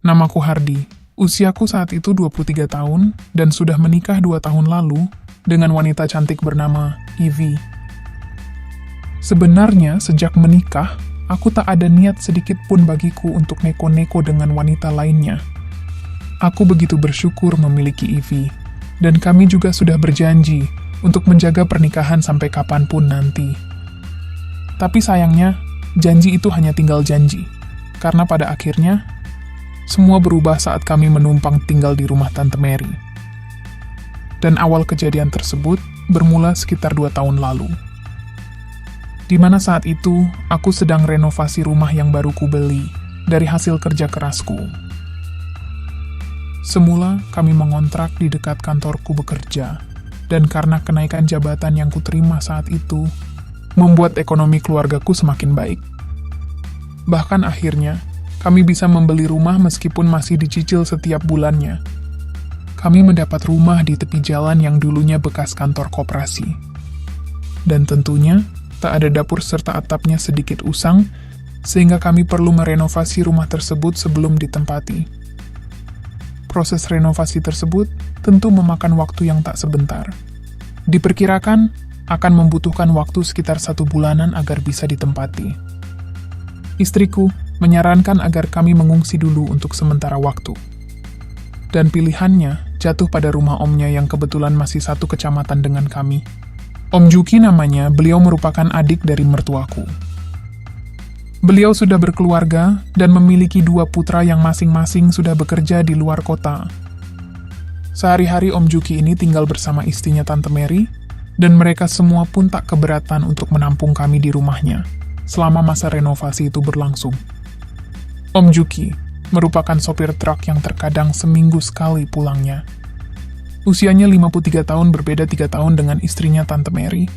Namaku Hardi. Usiaku saat itu 23 tahun dan sudah menikah 2 tahun lalu dengan wanita cantik bernama Ivy. Sebenarnya sejak menikah, aku tak ada niat sedikit pun bagiku untuk neko-neko dengan wanita lainnya. Aku begitu bersyukur memiliki Ivy, dan kami juga sudah berjanji untuk menjaga pernikahan sampai kapanpun nanti. Tapi sayangnya, janji itu hanya tinggal janji, karena pada akhirnya, semua berubah saat kami menumpang tinggal di rumah Tante Mary. Dan awal kejadian tersebut bermula sekitar 2 tahun lalu. Di mana saat itu, aku sedang renovasi rumah yang baru kubeli dari hasil kerja kerasku. Semula, kami mengontrak di dekat kantorku bekerja, dan karena kenaikan jabatan yang kuterima saat itu, membuat ekonomi keluargaku semakin baik. Bahkan akhirnya, kami bisa membeli rumah meskipun masih dicicil setiap bulannya. Kami mendapat rumah di tepi jalan yang dulunya bekas kantor koperasi. Dan tentunya, tak ada dapur serta atapnya sedikit usang, sehingga kami perlu merenovasi rumah tersebut sebelum ditempati. Proses renovasi tersebut tentu memakan waktu yang tak sebentar. Diperkirakan akan membutuhkan waktu sekitar 1 bulanan agar bisa ditempati. Istriku menyarankan agar kami mengungsi dulu untuk sementara waktu. Dan pilihannya jatuh pada rumah omnya yang kebetulan masih satu kecamatan dengan kami. Om Juki namanya, beliau merupakan adik dari mertuaku. Beliau sudah berkeluarga dan memiliki 2 putra yang masing-masing sudah bekerja di luar kota. Sehari-hari Om Juki ini tinggal bersama istrinya Tante Mary, dan mereka semua pun tak keberatan untuk menampung kami di rumahnya selama masa renovasi itu berlangsung. Om Juki merupakan sopir truk yang terkadang seminggu sekali pulangnya. Usianya 53 tahun, berbeda 3 tahun dengan istrinya Tante Mary.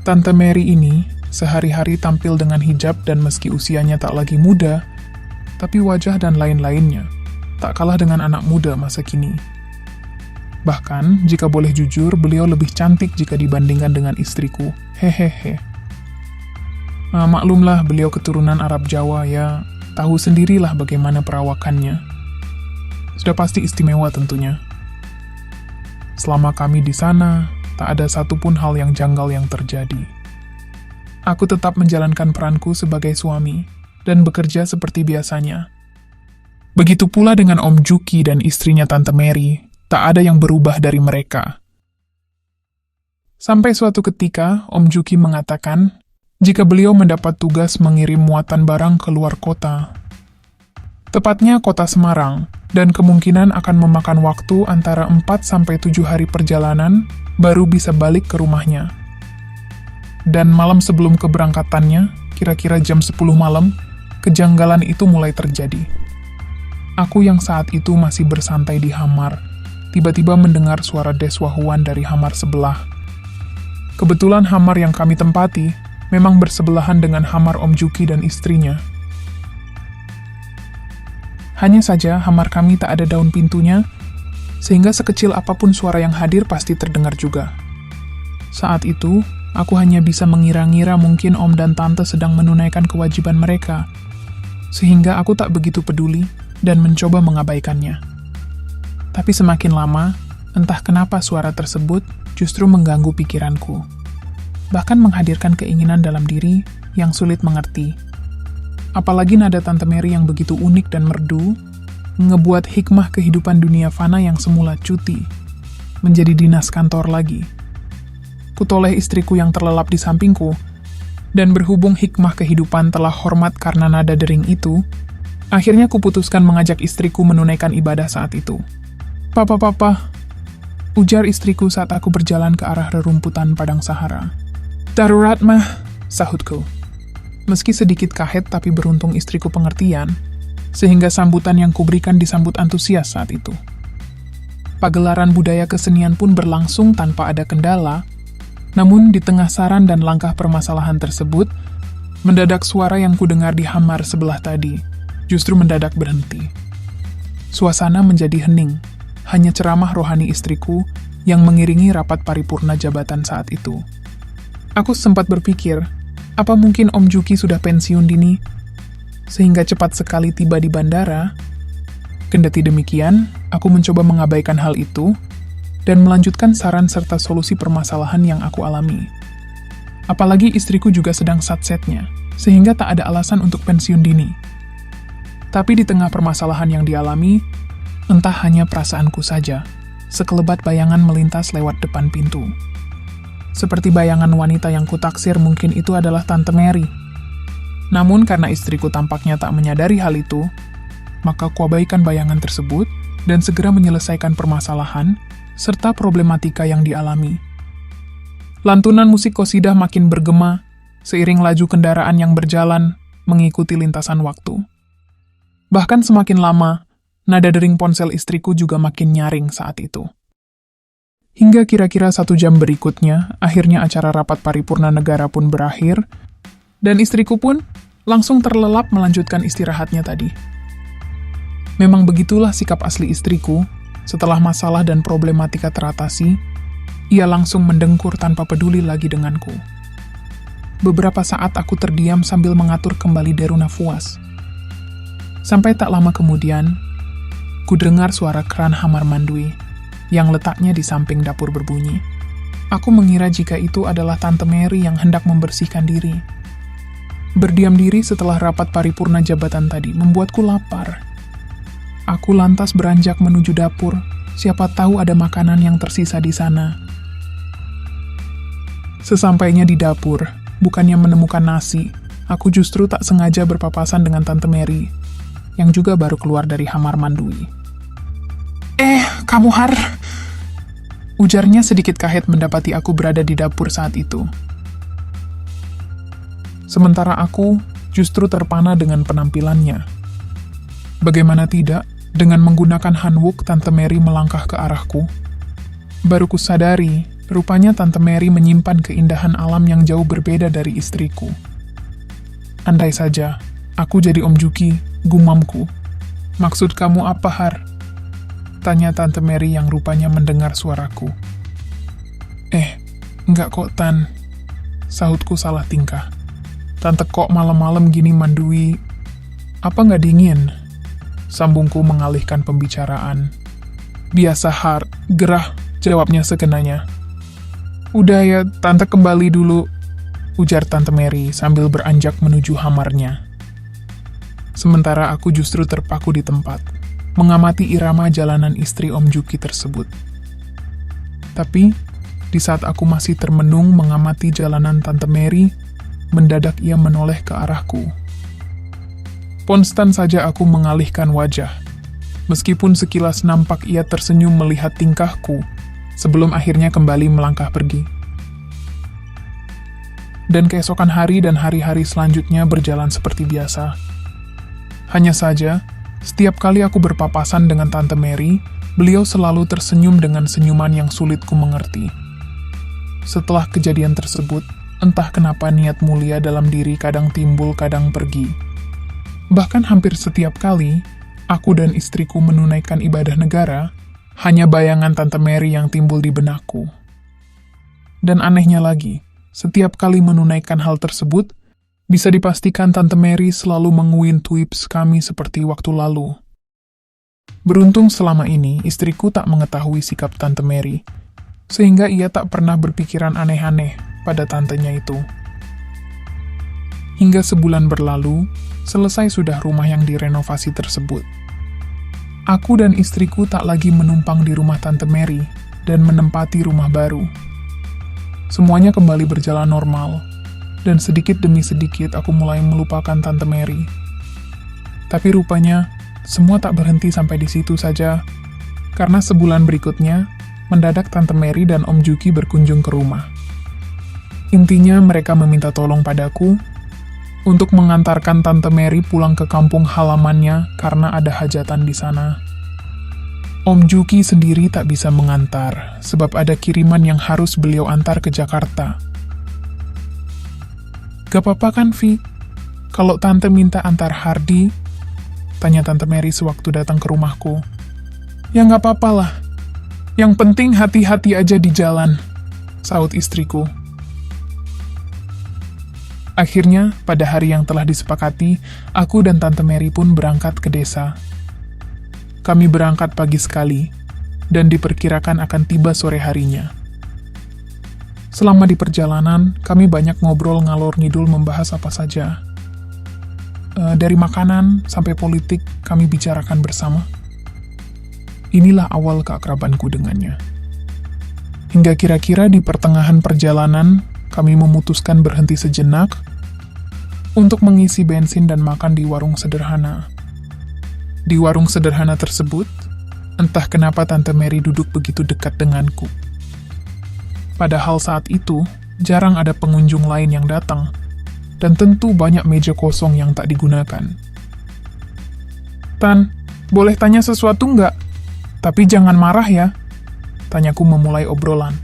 Tante Mary ini sehari-hari tampil dengan hijab dan meski usianya tak lagi muda, tapi wajah dan lain-lainnya tak kalah dengan anak muda masa kini. Bahkan, jika boleh jujur, beliau lebih cantik jika dibandingkan dengan istriku. Hehehe. Maklumlah, beliau keturunan Arab Jawa, ya tahu sendirilah bagaimana perawakannya. Sudah pasti istimewa tentunya. Selama kami di sana, tak ada satupun hal yang janggal yang terjadi. Aku tetap menjalankan peranku sebagai suami dan bekerja seperti biasanya. Begitu pula dengan Om Juki dan istrinya Tante Mary, tak ada yang berubah dari mereka. Sampai suatu ketika, Om Juki mengatakan jika beliau mendapat tugas mengirim muatan barang ke luar kota. Tepatnya kota Semarang, dan kemungkinan akan memakan waktu antara 4-7 hari perjalanan baru bisa balik ke rumahnya. Dan malam sebelum keberangkatannya, kira-kira jam 10 malam, kejanggalan itu mulai terjadi. Aku yang saat itu masih bersantai di hamar, tiba-tiba mendengar suara deswahuan dari hamar sebelah. Kebetulan hamar yang kami tempati memang bersebelahan dengan hamar Om Juki dan istrinya. Hanya saja hamar kami tak ada daun pintunya, sehingga sekecil apapun suara yang hadir pasti terdengar juga. Saat itu, aku hanya bisa mengira-ngira mungkin Om dan Tante sedang menunaikan kewajiban mereka, sehingga aku tak begitu peduli dan mencoba mengabaikannya. Tapi semakin lama, entah kenapa suara tersebut justru mengganggu pikiranku, bahkan menghadirkan keinginan dalam diri yang sulit mengerti. Apalagi nada Tante Mary yang begitu unik dan merdu, ngebuat hikmah kehidupan dunia fana yang semula cuti, menjadi dinas kantor lagi. Kutoleh istriku yang terlelap di sampingku, dan berhubung hikmah kehidupan telah hormat karena nada dering itu, akhirnya kuputuskan mengajak istriku menunaikan ibadah saat itu. Papa, ujar istriku saat aku berjalan ke arah rerumputan padang Sahara. Darurat mah, sahutku. Meski sedikit kahet tapi beruntung istriku pengertian, sehingga sambutan yang kuberikan disambut antusias saat itu. Pagelaran budaya kesenian pun berlangsung tanpa ada kendala. Namun di tengah saran dan langkah permasalahan tersebut, mendadak suara yang kudengar di hamar sebelah tadi justru mendadak berhenti. Suasana menjadi hening, hanya ceramah rohani istriku yang mengiringi rapat paripurna jabatan saat itu. Aku sempat berpikir, apa mungkin Om Juki sudah pensiun dini, sehingga cepat sekali tiba di bandara, Kendati demikian, aku mencoba mengabaikan hal itu dan melanjutkan saran serta solusi permasalahan yang aku alami. Apalagi istriku juga sedang satsetnya, sehingga tak ada alasan untuk pensiun dini. Tapi di tengah permasalahan yang dialami, entah hanya perasaanku saja, sekelebat bayangan melintas lewat depan pintu. Seperti bayangan wanita yang kutaksir mungkin itu adalah Tante Mary. Namun karena istriku tampaknya tak menyadari hal itu, maka kuabaikan bayangan tersebut dan segera menyelesaikan permasalahan serta problematika yang dialami. Lantunan musik qosidah makin bergema, seiring laju kendaraan yang berjalan mengikuti lintasan waktu. Bahkan semakin lama, nada dering ponsel istriku juga makin nyaring saat itu. Hingga kira-kira 1 jam berikutnya, akhirnya acara rapat paripurna negara pun berakhir, dan istriku pun langsung terlelap melanjutkan istirahatnya tadi. Memang begitulah sikap asli istriku. Setelah masalah dan problematika teratasi, ia langsung mendengkur tanpa peduli lagi denganku. Beberapa saat aku terdiam sambil mengatur kembali deru nafas. Sampai tak lama kemudian, ku dengar suara keran hamar mandui yang letaknya di samping dapur berbunyi. Aku mengira jika itu adalah Tante Mary yang hendak membersihkan diri. Berdiam diri setelah rapat paripurna jabatan tadi membuatku lapar. Aku lantas beranjak menuju dapur, siapa tahu ada makanan yang tersisa di sana. Sesampainya di dapur, bukannya menemukan nasi, aku justru tak sengaja berpapasan dengan Tante Mary, yang juga baru keluar dari hamar mandui. Kamu Har? Ujarnya sedikit kaget mendapati aku berada di dapur saat itu. Sementara aku justru terpana dengan penampilannya. Bagaimana tidak, dengan menggunakan hanwok Tante Mary melangkah ke arahku. Baru kusadari, rupanya Tante Mary menyimpan keindahan alam yang jauh berbeda dari istriku. Andai saja, aku jadi Om Juki, gumamku. Maksud kamu apa, Har? Tanya Tante Mary yang rupanya mendengar suaraku. Enggak kok, Tan. Sahutku salah tingkah. Tante kok malam-malam gini mandui. Apa nggak dingin? Sambungku mengalihkan pembicaraan. Biasa, Har, gerah, jawabnya sekenanya. Udah ya, Tante kembali dulu, ujar Tante Mary sambil beranjak menuju hamarnya. Sementara aku justru terpaku di tempat, mengamati irama jalanan istri Om Juki tersebut. Tapi, di saat aku masih termenung mengamati jalanan Tante Mary, mendadak ia menoleh ke arahku. Konstan saja aku mengalihkan wajah. Meskipun sekilas nampak ia tersenyum melihat tingkahku, sebelum akhirnya kembali melangkah pergi. Dan keesokan hari dan hari-hari selanjutnya berjalan seperti biasa. Hanya saja, setiap kali aku berpapasan dengan Tante Mary, beliau selalu tersenyum dengan senyuman yang sulit ku mengerti. Setelah kejadian tersebut, entah kenapa niat mulia dalam diri kadang timbul kadang pergi. Bahkan hampir setiap kali, aku dan istriku menunaikan ibadah negara, hanya bayangan Tante Mary yang timbul di benakku. Dan anehnya lagi, setiap kali menunaikan hal tersebut, bisa dipastikan Tante Mary selalu menguin tweets kami seperti waktu lalu. Beruntung selama ini istriku tak mengetahui sikap Tante Mary, sehingga ia tak pernah berpikiran aneh-aneh pada tantenya itu. Hingga sebulan berlalu, selesai sudah rumah yang direnovasi tersebut. Aku dan istriku tak lagi menumpang di rumah Tante Mary dan menempati rumah baru. Semuanya kembali berjalan normal, dan sedikit demi sedikit aku mulai melupakan Tante Mary. Tapi rupanya, semua tak berhenti sampai di situ saja, karena sebulan berikutnya, mendadak Tante Mary dan Om Juki berkunjung ke rumah. Intinya mereka meminta tolong padaku untuk mengantarkan Tante Mary pulang ke kampung halamannya karena ada hajatan di sana. Om Juki sendiri tak bisa mengantar, sebab ada kiriman yang harus beliau antar ke Jakarta. Gak apa-apa kan, Vi? Kalau Tante minta antar Hardi? Tanya Tante Mary sewaktu datang ke rumahku. Ya gak apa-apa lah. Yang penting hati-hati aja di jalan, sahut istriku. Akhirnya, pada hari yang telah disepakati, aku dan Tante Mary pun berangkat ke desa. Kami berangkat pagi sekali, dan diperkirakan akan tiba sore harinya. Selama di perjalanan, kami banyak ngobrol ngalor ngidul membahas apa saja. Dari makanan sampai politik, kami bicarakan bersama. Inilah awal keakrabanku dengannya. Hingga kira-kira di pertengahan perjalanan, kami memutuskan berhenti sejenak untuk mengisi bensin dan makan di warung sederhana. Di warung sederhana tersebut, entah kenapa Tante Mary duduk begitu dekat denganku. Padahal saat itu, jarang ada pengunjung lain yang datang, dan tentu banyak meja kosong yang tak digunakan. "Tan, boleh tanya sesuatu nggak? Tapi jangan marah ya," tanyaku memulai obrolan.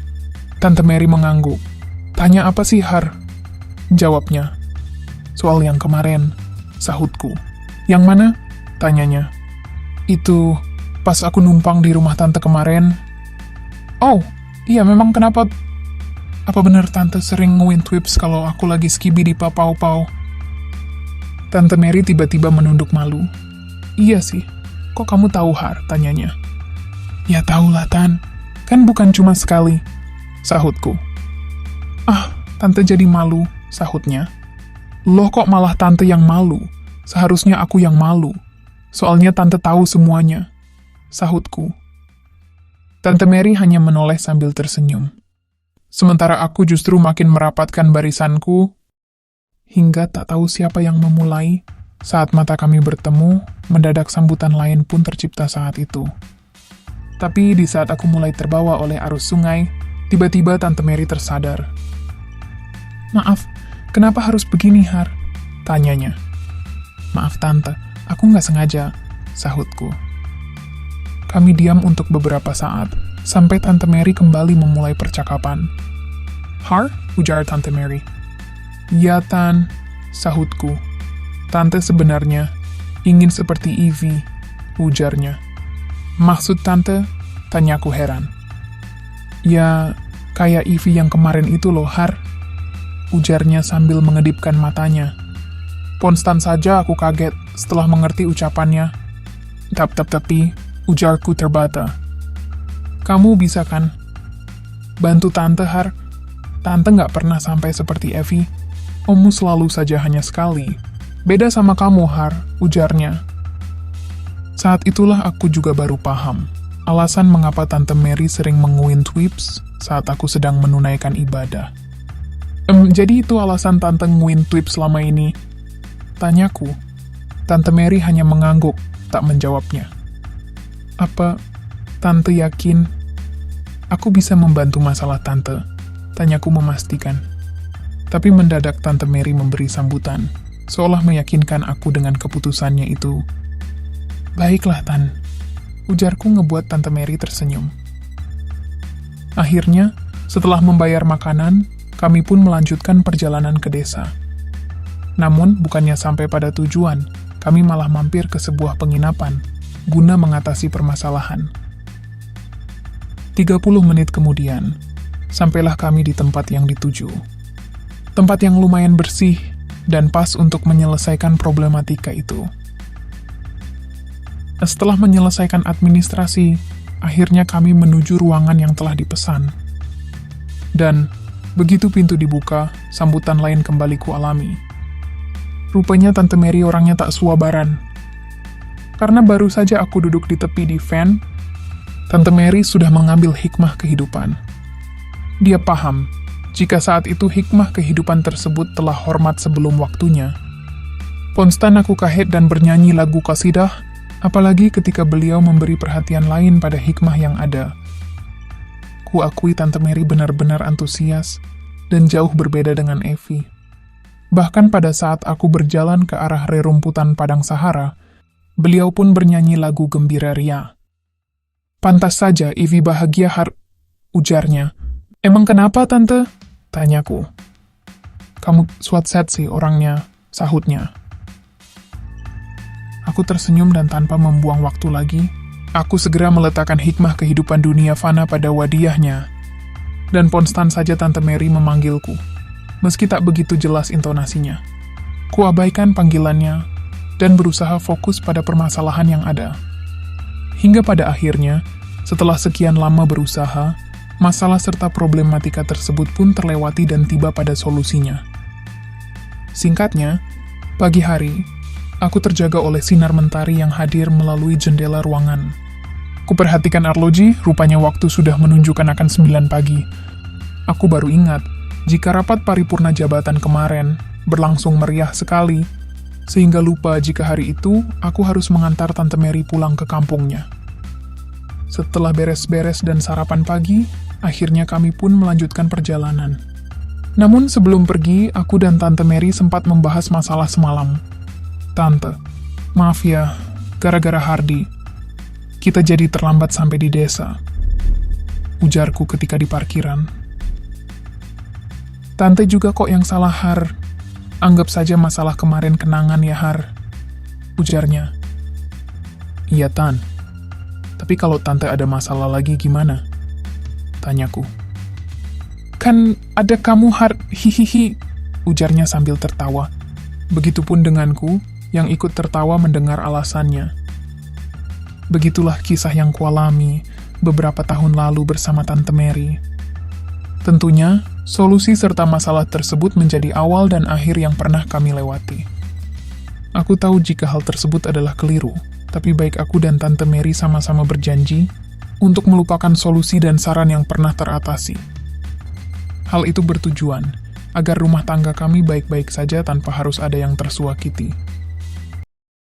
Tante Mary mengangguk. "Tanya apa sih, Har?" Jawabnya. "Soal yang kemarin," sahutku. "Yang mana?" tanyanya. "Itu, pas aku numpang di rumah Tante kemarin." "Oh, iya memang kenapa? Apa benar Tante sering nguin twips kalau aku lagi skibi di Papau-Pau?" Tante Mary tiba-tiba menunduk malu. "Iya sih, kok kamu tahu, Har?" tanyanya. "Ya tahulah, Tan. Kan bukan cuma sekali," sahutku. "Ah, Tante jadi malu," sahutnya. "Loh kok malah Tante yang malu? Seharusnya aku yang malu. Soalnya Tante tahu semuanya," sahutku. Tante Mary hanya menoleh sambil tersenyum. Sementara aku justru makin merapatkan barisanku, hingga tak tahu siapa yang memulai. Saat mata kami bertemu, mendadak sambutan lain pun tercipta saat itu. Tapi di saat aku mulai terbawa oleh arus sungai, tiba-tiba Tante Mary tersadar. "Maaf, kenapa harus begini, Har?" tanyanya. "Maaf Tante, aku nggak sengaja," sahutku. Kami diam untuk beberapa saat, sampai Tante Mary kembali memulai percakapan. "Har?" ujar Tante Mary. "Ya, Tan," sahutku. "Tante sebenarnya ingin seperti Evie," ujarnya. "Maksud Tante?" tanyaku heran. "Ya, kayak Evie yang kemarin itu loh, Har," ujarnya sambil mengedipkan matanya. Konstan saja aku kaget setelah mengerti ucapannya. Tapi, ujarku terbata. "Kamu bisa kan bantu Tante, Har? Tante nggak pernah sampai seperti Evie. Ommu selalu saja hanya sekali. Beda sama kamu, Har," ujarnya. Saat itulah aku juga baru paham alasan mengapa Tante Mary sering menguin twips saat aku sedang menunaikan ibadah. Jadi itu alasan Tante nguin twips selama ini?" tanyaku. Tante Mary hanya mengangguk, tak menjawabnya. "Apa Tante yakin aku bisa membantu masalah Tante?" tanyaku memastikan. Tapi mendadak Tante Mary memberi sambutan, seolah meyakinkan aku dengan keputusannya itu. "Baiklah, Tan," ujarku ngebuat Tante Mary tersenyum. Akhirnya, setelah membayar makanan, kami pun melanjutkan perjalanan ke desa. Namun, bukannya sampai pada tujuan, kami malah mampir ke sebuah penginapan, guna mengatasi permasalahan. 30 menit kemudian, sampailah kami di tempat yang dituju. Tempat yang lumayan bersih, dan pas untuk menyelesaikan problematika itu. Setelah menyelesaikan administrasi, akhirnya kami menuju ruangan yang telah dipesan. Dan, begitu pintu dibuka, sambutan lain kembali kualami. Rupanya Tante Mary orangnya tak suabaran. Karena baru saja aku duduk di tepi di van, Tante Mary sudah mengambil hikmah kehidupan. Dia paham, jika saat itu hikmah kehidupan tersebut telah hormat sebelum waktunya. Konstan aku kahet dan bernyanyi lagu kasidah, apalagi ketika beliau memberi perhatian lain pada hikmah yang ada. Kuakui Tante Mary benar-benar antusias, dan jauh berbeda dengan Evie. Bahkan pada saat aku berjalan ke arah rerumputan padang Sahara, beliau pun bernyanyi lagu gembira ria. "Pantas saja Evie bahagia, Har," ujarnya. "Emang kenapa, Tante?" tanyaku. "Kamu swat-set sih orangnya," sahutnya. Aku tersenyum dan tanpa membuang waktu lagi, aku segera meletakkan hikmah kehidupan dunia fana pada wadiyahnya. Dan konstan saja Tante Mary memanggilku. Meski tak begitu jelas intonasinya. Kuabaikan panggilannya, dan berusaha fokus pada permasalahan yang ada. Hingga pada akhirnya, setelah sekian lama berusaha, masalah serta problematika tersebut pun terlewati dan tiba pada solusinya. Singkatnya, pagi hari, aku terjaga oleh sinar mentari yang hadir melalui jendela ruangan. Kuperhatikan arloji, rupanya waktu sudah menunjukkan akan 9 pagi. Aku baru ingat, jika rapat paripurna jabatan kemarin berlangsung meriah sekali, sehingga lupa jika hari itu aku harus mengantar Tante Mary pulang ke kampungnya. Setelah beres-beres dan sarapan pagi, akhirnya kami pun melanjutkan perjalanan. Namun sebelum pergi, aku dan Tante Mary sempat membahas masalah semalam. "Tante, maaf ya, gara-gara Hardy, kita jadi terlambat sampai di desa," ujarku ketika di parkiran. "Tante juga kok yang salah, Har. Anggap saja masalah kemarin kenangan ya, Har," ujarnya. "Iya, Tan. Tapi kalau Tante ada masalah lagi gimana?" tanyaku. "Kan ada kamu, Har, hihihi," ujarnya sambil tertawa. Begitupun denganku, yang ikut tertawa mendengar alasannya. Begitulah kisah yang kualami beberapa tahun lalu bersama Tante Mary. Tentunya, solusi serta masalah tersebut menjadi awal dan akhir yang pernah kami lewati. Aku tahu jika hal tersebut adalah keliru, tapi baik aku dan Tante Mary sama-sama berjanji untuk melupakan solusi dan saran yang pernah teratasi. Hal itu bertujuan agar rumah tangga kami baik-baik saja tanpa harus ada yang tersuakiti.